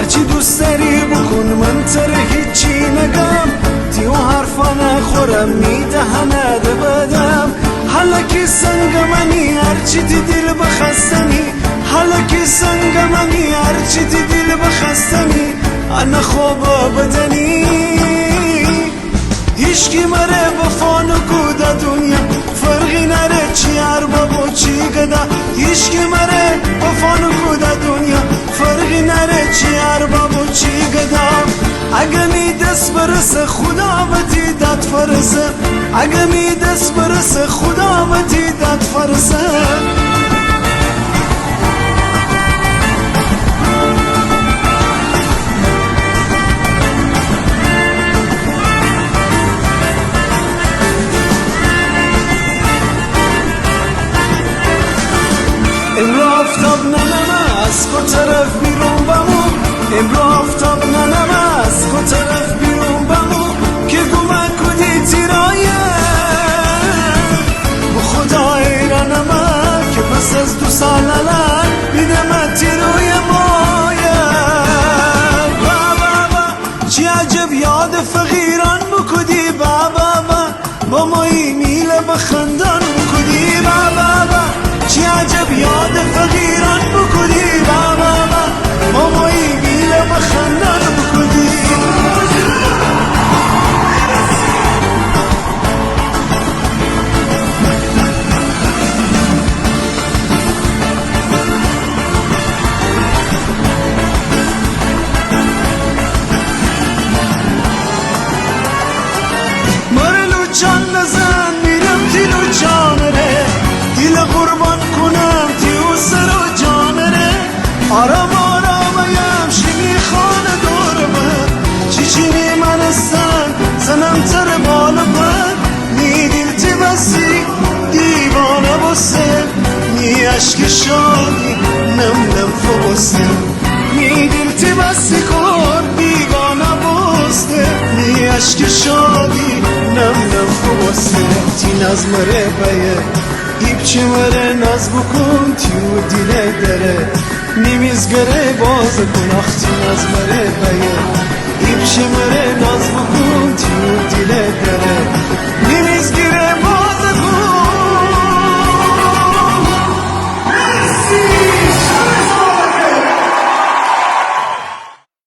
هرچی دوست داری بکن من تر هیچی نگم تیو حرفا نخورم میدهنه ده بدم حالا که سنگ منی هرچی تی دل بخستنی حالا که سنگ منی هرچی تی دل بخستنی انا خوب بدنی هیچکی مره بفانو کودا دنیا فرقی نره چی عرباب و چی گدا هیچکی مره بفانو کودا دنیا فرقی نره چی عرباب و چی گدا اگه می دست برسه خدا و تی داد فرسه اگه می دست برسه خدا و تی داد فرسه امرو آفتاب ننم از کو طرف بیرون بمون امرو آفتاب ننم از کو طرف بیرون بمون که گومه کدی تیرایه به خدا ایرانم که پس از 2 سال الان بیدم تیروی مایه بابا چی عجب یاد فقیران بکدی بابا با مایی میله بخندان بکدی بابا چی عجب یاد فقیران بکدی بابا مامایی بیله بخندان بکدی مرلو چان نزن میرم دیلو چانره دیل قربان کنم تیو سر و جانره آرام آرامیم شمی خانه دور من چیچینی من استن زنم تر بالا من می دیل تی بسی دیوانه بسه می عشق شادی نم نم فبسه می دیل تی بسی کن دیوانه بسته می عشق شادی نم نم فبسه تی نزمره بیه ایبچه مره ناز بکن تیو دیله داره نیمیزگره باز کن اختی ناز مره بیه ایبچه مره ناز بکن تیو دیله داره